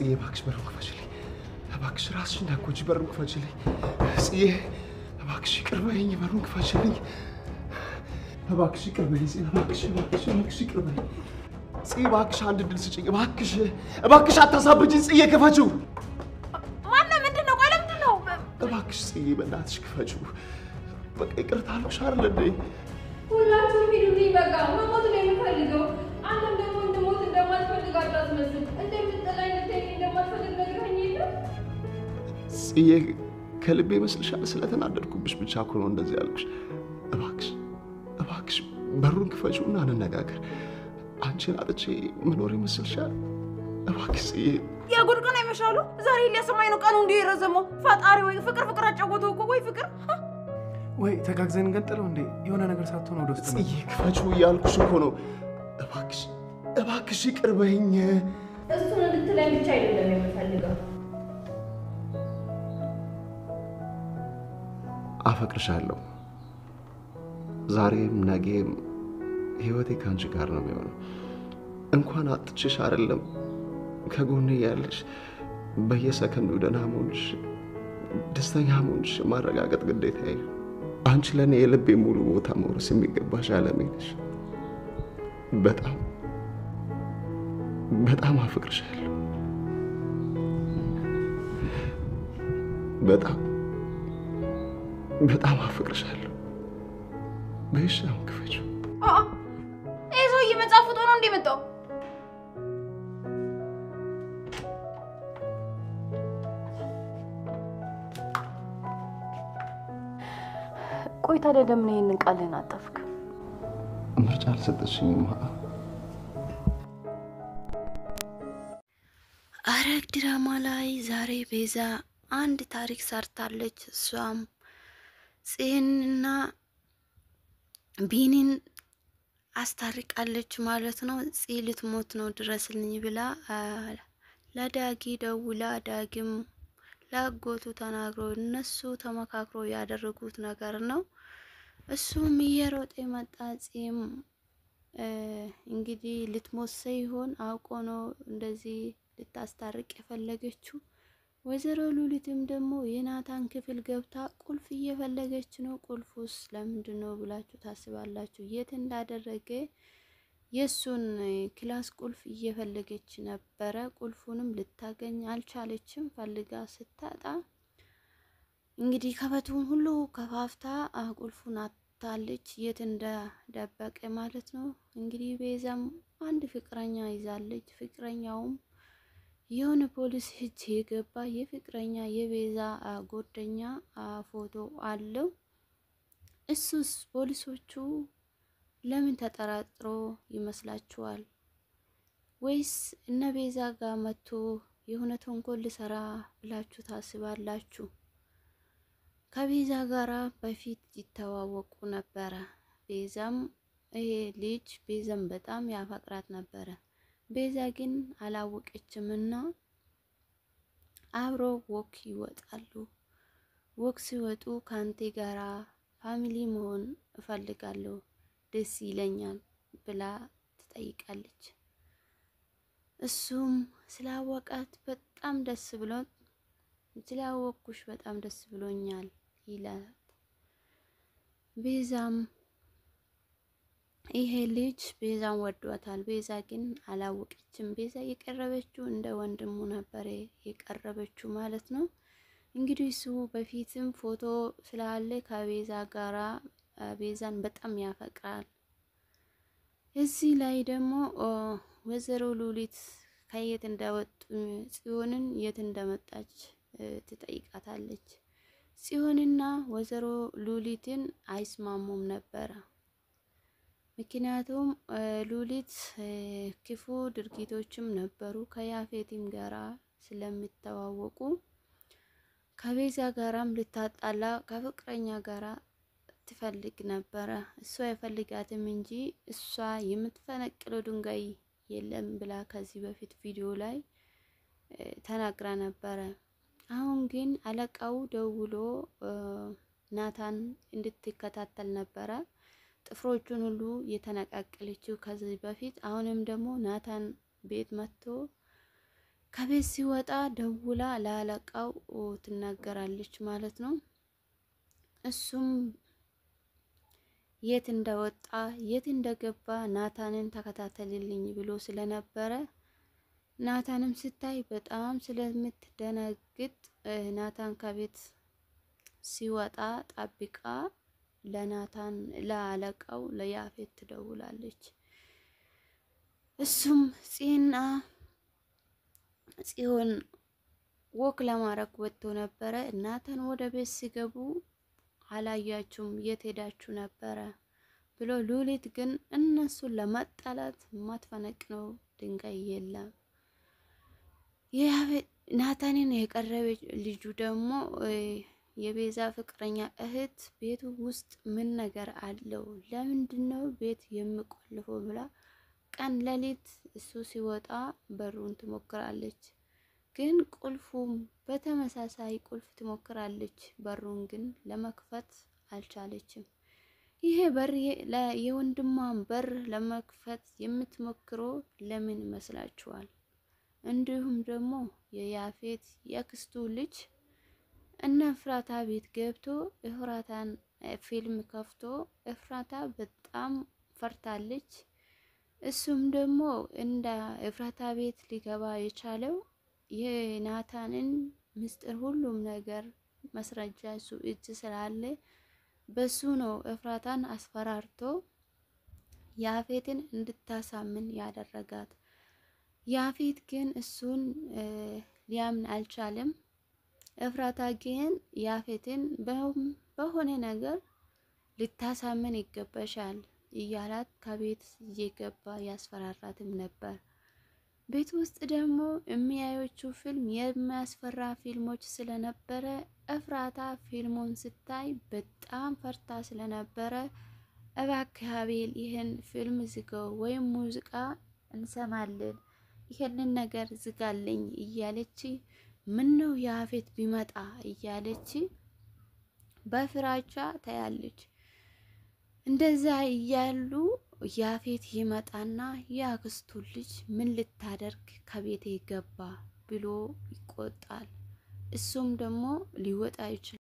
እባክሽ በሩን ክፈችልኝ። እባክሽ ራስሽ እንዳትጎጂ በሩን ክፈችልኝ። እባክሽ ይቅር በይኝ በሩን ክፈችልኝ። እባክሽ ይቅር በይኝ እባክሽ ይቅር በይኝ። እባክሽ አንድ ድል ስጭኝ እባክሽ አታሳብጂኝ። ክፈችው። ማነው? ምንድነው? ቆይ ለምንድነው? እባክሽ በእናትሽ ክፈችው። በቃ ይቅርታ አልኩሽ አይደል እንዴ? ሁላችሁም ሂዱልኝ በቃ። መሞት ነው የምፈልገው። አንተም ደግሞ እንድሞት እንደማትፈልግ አታስመስል። እንደምትጠላኝ ልትሄድ እንደማትፈልግ ነግረኸኝ የለም? ከልቤ ይመስልሻል? ስለተናደድኩብሽ ብቻ እኮ ነው እንደዚህ ያልኩሽ። እባክሽ በሩን ክፈችውና እንነጋገር። አንቺን አጥቼ መኖር ይመስልሻል? እባክሽ የጉድ ቀን አይመሻሉ። ዛሬ ሊያሰማኝ ነው ቀኑ እንዲህ የረዘመው። ፈጣሪ ወይ ፍቅር አጫወተው እኮ ወይ ፍቅር ወይ ተጋግዘን እንቀጥለው እንዴ? የሆነ ነገር ሳትሆን ወደ ውስጥ ነው። ክፈችው እያልኩሽ እኮ ነው። እባክሽ ይቅር በይኝ። እሱን እንድትለኝ ብቻ አይደለም የምፈልገው። አፈቅርሻለሁ። ዛሬም ነገም ህይወቴ ካንቺ ጋር ነው የሚሆነው። እንኳን አጥቼሽ አይደለም ከጎኔ ያለሽ በየሰከንዱ ደህና መሆንሽ ደስተኛ መሆንሽ ማረጋገጥ ግዴታዬ። አንቺ ለኔ የልቤ ሙሉ ቦታ መውረስ የሚገባሽ ዓለሜ ነሽ። በጣም አፈቅርሻለሁ። በጣም አፈቅርሻለሁ። በይሻም ክፈችው። ይሄ ሰውዬ መጽሐፍ ውጦ ነው እንደመጣው። ቆይ ታዲያ ለምን ይሄንን ቃልን አጠፍክ? ምርጫ አልሰጠሽኝም። ሐረግ ድራማ ላይ ዛሬ ቤዛ አንድ ታሪክ ሰርታለች። እሷም ጽዮንና ቢኒን አስታርቃለች ማለት ነው። ጽዮን ልትሞት ነው ድረስልኝ ብላ ለዳጊ ደውላ ዳጊም ለአጎቱ ተናግሮ እነሱ ተመካክሮ ያደረጉት ነገር ነው። እሱም እየሮጠ መጣ። ጽዮን እንግዲህ ልትሞት ሳይሆን አውቆ ነው እንደዚህ ልታስታርቅ የፈለገችው። ወይዘሮ ሉሊትም ደግሞ የናታን ክፍል ገብታ ቁልፍ እየፈለገች ነው። ቁልፉስ ለምንድን ነው ብላችሁ ታስባላችሁ? የት እንዳደረገ የሱን ክላስ ቁልፍ እየፈለገች ነበረ። ቁልፉንም ልታገኝ አልቻለችም። ፈልጋ ስታጣ እንግዲህ ከበቱን ሁሉ ከፋፍታ ቁልፉን አታለች። የት እንደደበቀ ማለት ነው። እንግዲህ ቤዛም አንድ ፍቅረኛ ይዛለች። ፍቅረኛውም የሆነ ፖሊስ እጅ የገባ የፍቅረኛ የቤዛ ጓደኛ ፎቶ አለው። እሱስ ፖሊሶቹ ለምን ተጠራጥሮ ይመስላችኋል? ወይስ እነ ቤዛ ጋር መጥቶ የሆነ ተንኮል ልሰራ ብላችሁ ታስባላችሁ? ከቤዛ ጋራ በፊት ይተዋወቁ ነበረ። ቤዛም ይሄ ልጅ ቤዛም በጣም ያፈቅራት ነበረ። ቤዛ ግን አላወቀችምና አብሮ ወክ ይወጣሉ። ወክ ሲወጡ ካንቴ ጋራ ፋሚሊ መሆን እፈልጋለሁ ደስ ይለኛል ብላ ትጠይቃለች። እሱም ስላወቃት በጣም ደስ ብሎት ስላወቅኩሽ በጣም ደስ ብሎኛል ይላል። ቤዛም ይሄ ልጅ ቤዛን ወዷታል። ቤዛ ግን አላወቀችም። ቤዛ የቀረበችው እንደ ወንድሙ ነበር የቀረበችው ማለት ነው። እንግዲህ እሱ በፊትም ፎቶ ስላለ ከቤዛ ጋራ ቤዛን በጣም ያፈቅራል። እዚህ ላይ ደግሞ ወይዘሮ ሉሊት ከየት እንደወጡ ጽዮንን የት እንደመጣች ትጠይቃታለች። ጽዮንና ወይዘሮ ሉሊትን አይስማሙም ነበረ። ምክንያቱም ሉሊት ክፉ ድርጊቶችም ነበሩ ከያፌትም ጋራ ስለሚተዋወቁ ከቤዛ ጋራም ልታጣላ ከፍቅረኛ ጋራ ትፈልግ ነበረ። እሷ የፈልጋትም እንጂ እሷ የምትፈነቅለው ድንጋይ የለም ብላ ከዚህ በፊት ቪዲዮ ላይ ተናግራ ነበረ። አሁን ግን አለቃው ደውሎ ናታን እንድትከታተል ነበረ። ጥፍሮቹን ሁሉ የተነቃቀለችው ከዚህ በፊት። አሁንም ደግሞ ናታን ቤት መጥቶ ከቤት ሲወጣ ደውላ ለአለቃው ትናገራለች ማለት ነው። እሱም የት እንደወጣ የት እንደገባ ናታንን ተከታተልልኝ ብሎ ስለነበረ ናታንም ስታይ በጣም ስለምትደነግጥ ናታን ከቤት ሲወጣ ጠብቃ ለናታን ለአለቃው ለያፌት ትደውላለች። እሱም ጽዮን ወክ ለማድረግ ወጥቶ ነበረ። ናታን ወደ ቤት ሲገቡ አላያችሁም የት ሄዳችሁ ነበረ ብሎ ሉሊት ግን እነሱን ለማጣላት ማትፈነቅነው ድንጋይ የለም። ናታንን የቀረበች ልጁ ደግሞ የቤዛ ፍቅረኛ እህት ቤቱ ውስጥ ምን ነገር አለው ለምንድነው ቤት የሚቆልፈው ብላ ቀን ለሊት እሱ ሲወጣ በሩን ትሞክራለች። ግን ቁልፉም በተመሳሳይ ቁልፍ ትሞክራለች። በሩን ግን ለመክፈት አልቻለችም። ይሄ በር የወንድሟን በር ለመክፈት የምትሞክረው ለምን ይመስላችኋል? እንዲሁም ደግሞ የያፌት የክስቱ ልጅ እነ ኤፍራታ ቤት ገብቶ ኤፍራታን ፊልም ከፍቶ ኤፍራታ በጣም ፈርታለች። እሱም ደግሞ እንደ ኤፍራታ ቤት ሊገባ የቻለው የናታንን ምስጢር ሁሉም ነገር መስረጃ እሱ እጅ ስላለ በሱ ነው ኤፍራታን አስፈራርቶ ያፌትን እንድታሳምን ያደረጋት። ያፌት ግን እሱን ሊያምን አልቻለም። ኤፍራታ ግን ያፌትን በሆነ ነገር ልታሳምን ይገባሻል እያላት ከቤት እየገባ ያስፈራራትም ነበር። ቤት ውስጥ ደግሞ የሚያዩቹ ፊልም የሚያስፈራ ፊልሞች ስለነበረ ኤፍራታ ፊልሙን ስታይ በጣም ፈርታ ስለነበረ እባክህ አቤል ይህን ፊልም ዝጋው ወይም ሙዚቃ እንሰማለን ይሄንን ነገር ዝጋልኝ እያለች ምን ነው ያፌት ቢመጣ እያለች በፍራቻ ታያለች። እንደዛ እያሉ ያፌት ይመጣና ያክስቱ ልጅ ምን ልታደርግ ከቤቴ ገባ ብሎ ይቆጣል። እሱም ደግሞ ሊወጣ ይችላል።